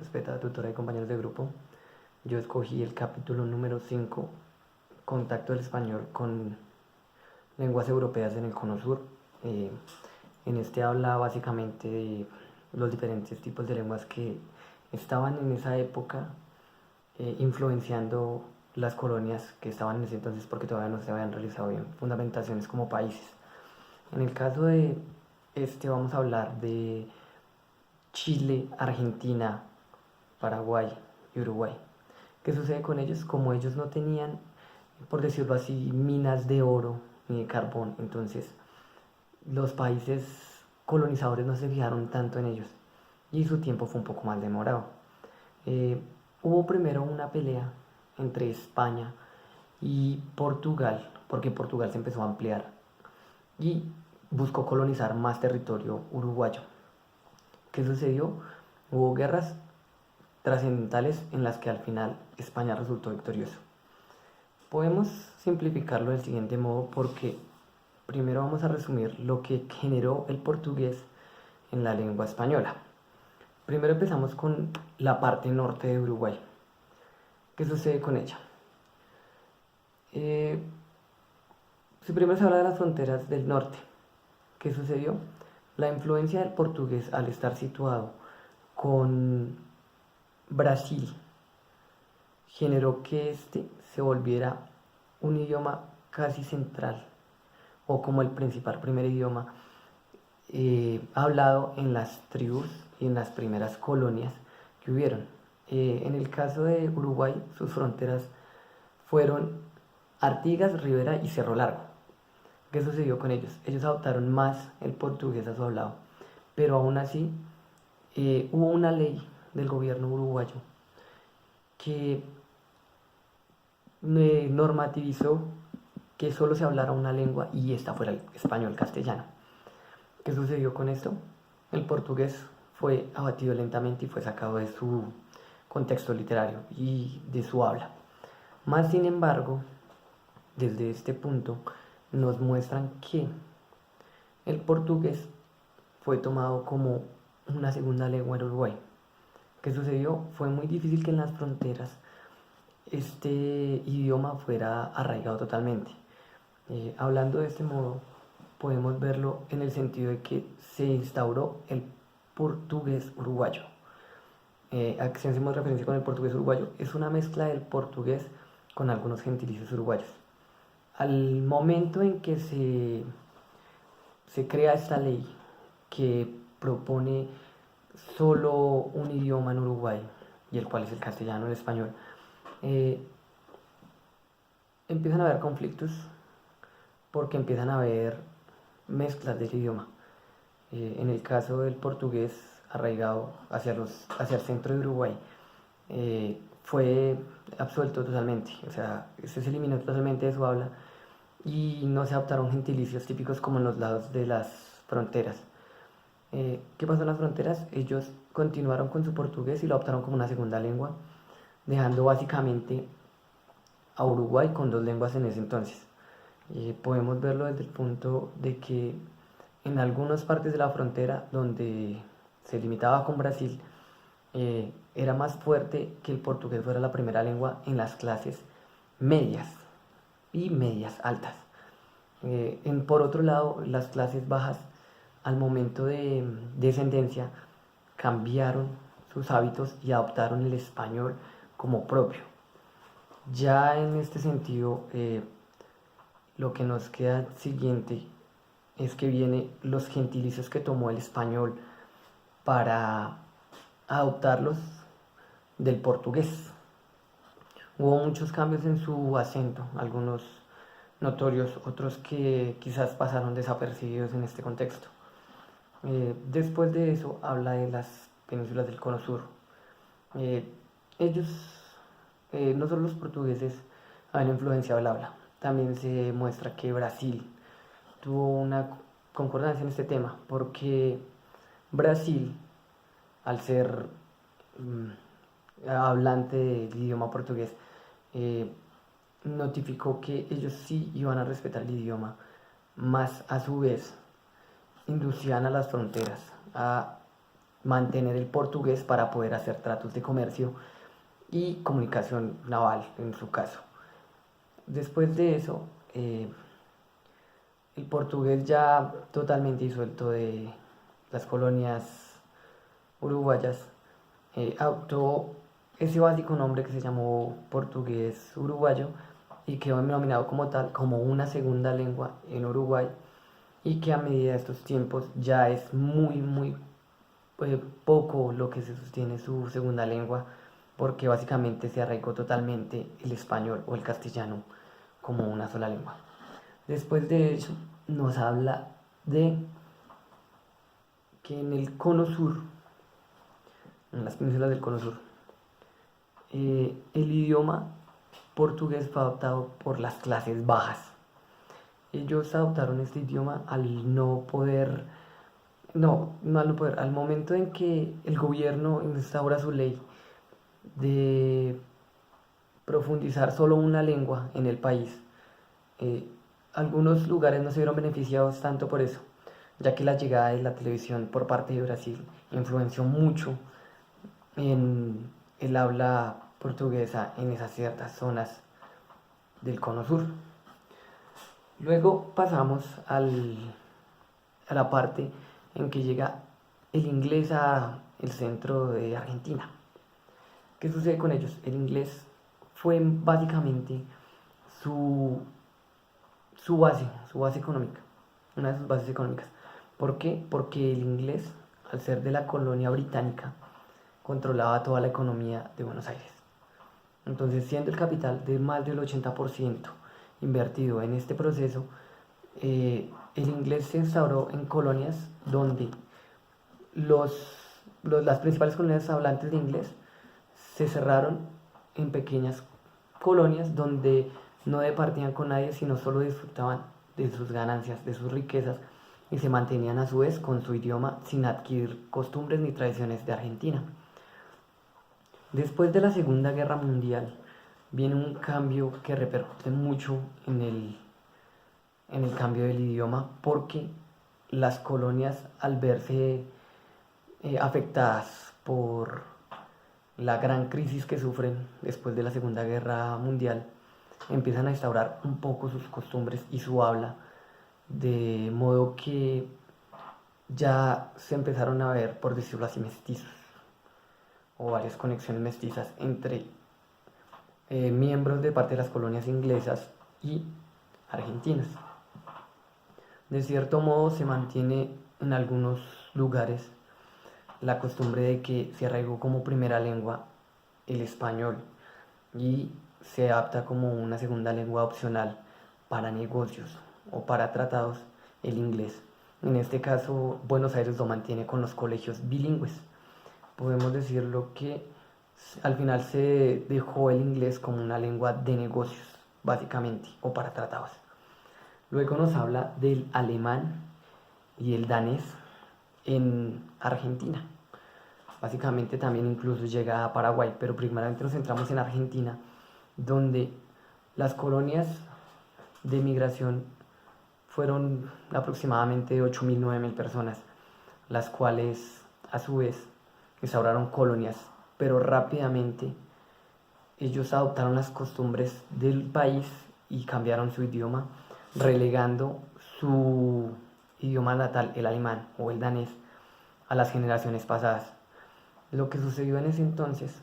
respetada tutora y compañeros de grupo. Yo escogí el capítulo número 5, Contacto del español con lenguas europeas en el Cono Sur. En este habla básicamente de los diferentes tipos de lenguas que estaban en esa época influenciando las colonias que estaban en ese entonces, porque todavía no se habían realizado bien fundamentaciones como países. En el caso de vamos a hablar de Chile, Argentina, Paraguay y Uruguay. ¿Qué sucede con ellos? Como ellos no tenían, por decirlo así, minas de oro ni de carbón, entonces los países colonizadores no se fijaron tanto en ellos y su tiempo fue un poco más demorado. Hubo primero una pelea entre España y Portugal, porque Portugal se empezó a ampliar y buscó colonizar más territorio uruguayo. ¿Qué sucedió? Hubo guerras trascendentales en las que al final España resultó victorioso. Podemos simplificarlo del siguiente modo porque primero vamos a resumir lo que generó el portugués en la lengua española. Primero empezamos con la parte norte de Uruguay. ¿Qué sucede con ella? Si primero se habla de las fronteras del norte, ¿qué sucedió? La influencia del portugués al estar situado con Brasil generó que este se volviera un idioma casi central o como el principal primer idioma hablado en las tribus y en las primeras colonias que hubieron. En el caso de Uruguay, sus fronteras fueron Artigas, Rivera y Cerro Largo. ¿Qué sucedió con ellos? Ellos adoptaron más el portugués a su hablado, pero aún así hubo una ley del gobierno uruguayo que normativizó que solo se hablara una lengua y esta fuera el español castellano. ¿Qué sucedió con esto? El portugués fue abatido lentamente y fue sacado de su contexto literario y de su habla. Más sin embargo, desde este punto nos muestran que el portugués fue tomado como una segunda lengua en Uruguay. ¿Qué sucedió? Fue muy difícil que en las fronteras este idioma fuera arraigado totalmente. Hablando de este modo, podemos verlo en el sentido de que se instauró el portugués uruguayo. Aquí si hacemos referencia con el portugués uruguayo, es una mezcla del portugués con algunos gentilicios uruguayos. Al momento en que se crea esta ley que propone solo un idioma en Uruguay, y el cual es el castellano, el español, empiezan a haber conflictos porque empiezan a haber mezclas del idioma. En el caso del portugués arraigado hacia el centro de Uruguay, fue absuelto totalmente, o sea, se eliminó totalmente de su habla y no se adoptaron gentilicios típicos como en los lados de las fronteras. ¿Qué pasó en las fronteras? Ellos continuaron con su portugués y lo adoptaron como una segunda lengua, dejando básicamente a Uruguay con dos lenguas en ese entonces. Podemos verlo desde el punto de que en algunas partes de la frontera donde se limitaba con Brasil, era más fuerte que el portugués fuera la primera lengua en las clases medias y medias altas. Por otro lado, las clases bajas, al momento de descendencia, cambiaron sus hábitos y adoptaron el español como propio. Ya en este sentido, lo que nos queda siguiente es que vienen los gentilicios que tomó el español para adoptarlos del portugués. Hubo muchos cambios en su acento, algunos notorios, otros que quizás pasaron desapercibidos en este contexto. Después de eso habla de las penínsulas del Cono Sur. Ellos, no solo los portugueses, han influenciado el habla, también se muestra que Brasil tuvo una concordancia en este tema, porque Brasil, al ser hablante del idioma portugués, notificó que ellos sí iban a respetar el idioma, más a su vez inducían a las fronteras a mantener el portugués para poder hacer tratos de comercio y comunicación naval en su caso. Después de eso, el portugués ya totalmente disuelto de las colonias uruguayas, adoptó ese básico nombre que se llamó portugués uruguayo y quedó denominado como tal, como una segunda lengua en Uruguay, y que a medida de estos tiempos ya es muy poco lo que se sostiene su segunda lengua, porque básicamente se arraigó totalmente el español o el castellano como una sola lengua. Después de eso nos habla de que en el cono sur, en las penínsulas del cono sur, el idioma portugués fue adoptado por las clases bajas. Ellos adoptaron este idioma al no poder, al no poder, al momento en que el gobierno instaura su ley de profundizar solo una lengua en el país. Algunos lugares no se vieron beneficiados tanto por eso, ya que la llegada de la televisión por parte de Brasil influenció mucho en el habla portuguesa en esas ciertas zonas del cono sur. Luego pasamos a la parte en que llega el inglés a el centro de Argentina. ¿Qué sucede con ellos? El inglés fue básicamente su base económica, una de sus bases económicas. ¿Por qué? Porque el inglés, al ser de la colonia británica, controlaba toda la economía de Buenos Aires. Entonces, siendo el capital de más del 80% invertido en este proceso, el inglés se instauró en colonias donde las principales colonias hablantes de inglés se cerraron en pequeñas colonias donde no departían con nadie, sino solo disfrutaban de sus ganancias, de sus riquezas, y se mantenían a su vez con su idioma sin adquirir costumbres ni tradiciones de Argentina. Después de la Segunda Guerra Mundial viene un cambio que repercute mucho en el cambio del idioma, porque las colonias, al verse afectadas por la gran crisis que sufren después de la Segunda Guerra Mundial, empiezan a instaurar un poco sus costumbres y su habla, de modo que ya se empezaron a ver, por decirlo así, mestizos o varias conexiones mestizas entre miembros de parte de las colonias inglesas y argentinas. De cierto modo se mantiene en algunos lugares la costumbre de que se arraigó como primera lengua el español y se adapta como una segunda lengua opcional para negocios o para tratados el inglés. En este caso, Buenos Aires lo mantiene con los colegios bilingües. Podemos decirlo que al final se dejó el inglés como una lengua de negocios, básicamente, o para tratados. Luego nos habla del alemán y el danés en Argentina. Básicamente también incluso llega a Paraguay, pero primeramente nos centramos en Argentina, donde las colonias de migración fueron aproximadamente 8.000, 9.000 personas, las cuales a su vez instauraron colonias, pero rápidamente ellos adoptaron las costumbres del país y cambiaron su idioma, relegando su idioma natal, el alemán o el danés, a las generaciones pasadas. Lo que sucedió en ese entonces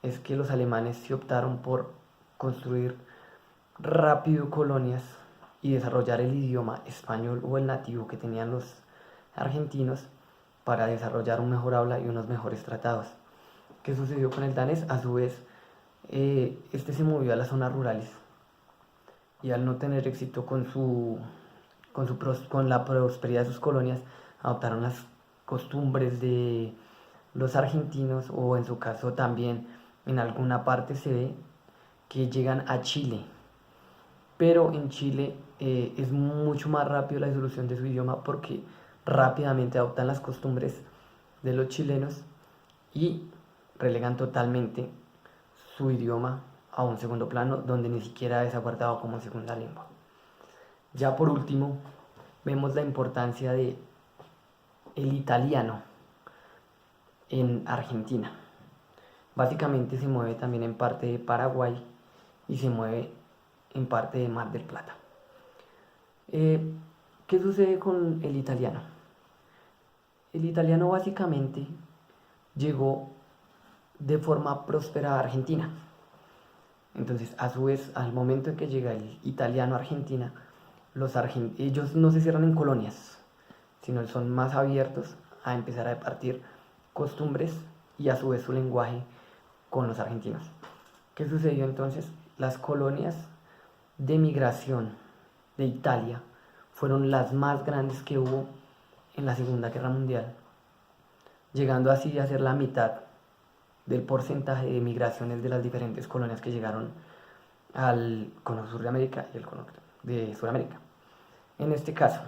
es que los alemanes se optaron por construir rápido colonias y desarrollar el idioma español o el nativo que tenían los argentinos para desarrollar un mejor habla y unos mejores tratados. ¿Qué sucedió con el danés? A su vez, este se movió a las zonas rurales y al no tener éxito con la prosperidad de sus colonias, adoptaron las costumbres de los argentinos, o en su caso también en alguna parte se ve que llegan a Chile, pero en Chile es mucho más rápido la disolución de su idioma, porque rápidamente adoptan las costumbres de los chilenos y relegan totalmente su idioma a un segundo plano, donde ni siquiera es apartado como segunda lengua. Ya por último, vemos la importancia de el italiano. en Argentina. Básicamente se mueve también en parte de Paraguay y se mueve en parte de Mar del Plata. ¿Qué sucede con el italiano? El italiano básicamente llegó de forma próspera a Argentina. Entonces, a su vez, al momento en que llega el italiano a Argentina, ellos no se cierran en colonias, sino son más abiertos a empezar a departir costumbres y a su vez su lenguaje con los argentinos. ¿Qué sucedió entonces? Las colonias de migración de Italia fueron las más grandes que hubo en la Segunda Guerra Mundial, llegando así a ser la mitad del porcentaje de migraciones de las diferentes colonias que llegaron al cono sur de América y el cono de Sudamérica. En este caso,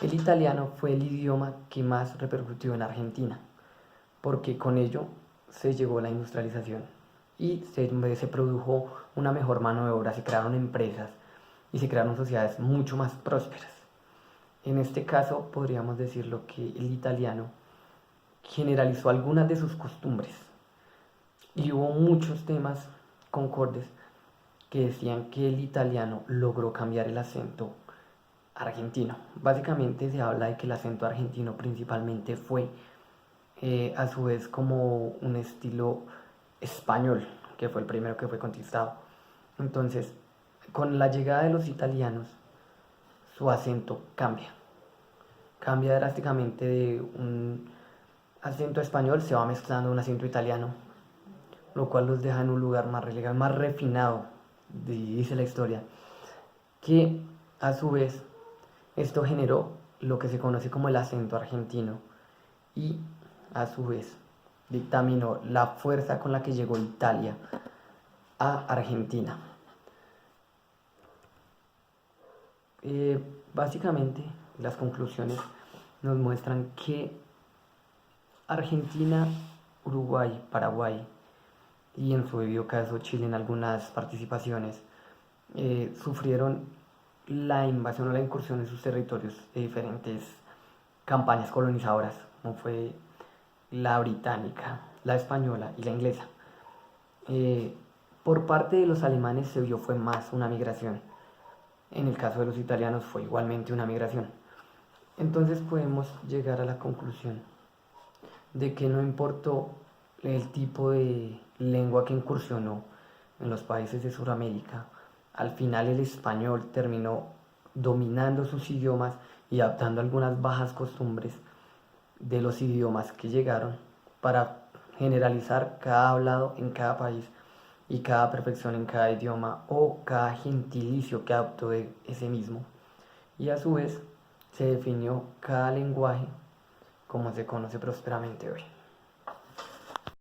el italiano fue el idioma que más repercutió en Argentina, porque con ello se llegó la industrialización y se produjo una mejor mano de obra, se crearon empresas y se crearon sociedades mucho más prósperas. En este caso podríamos decirlo que el italiano generalizó algunas de sus costumbres y hubo muchos temas concordes que decían que el italiano logró cambiar el acento argentino. Básicamente se habla de que el acento argentino principalmente fue a su vez como un estilo español, que fue el primero que fue conquistado. Entonces, con la llegada de los italianos, su acento cambia drásticamente de un acento español, se va mezclando un acento italiano, lo cual los deja en un lugar más relegado, más refinado, dice la historia, que a su vez esto generó lo que se conoce como el acento argentino y a su vez dictaminó la fuerza con la que llegó Italia a Argentina. Básicamente las conclusiones nos muestran que Argentina, Uruguay, Paraguay y en su debido caso Chile en algunas participaciones sufrieron la invasión o la incursión en sus territorios de diferentes campañas colonizadoras, como fue la británica, la española y la inglesa. Por parte de los alemanes se vio fue más una migración. En el caso de los italianos fue igualmente una migración. Entonces podemos llegar a la conclusión de que no importó el tipo de lengua que incursionó en los países de Sudamérica, al final el español terminó dominando sus idiomas y adaptando algunas bajas costumbres de los idiomas que llegaron para generalizar cada hablado en cada país y cada perfección en cada idioma o cada gentilicio que adoptó de ese mismo. Y a su vez se definió cada lenguaje como se conoce prósperamente hoy.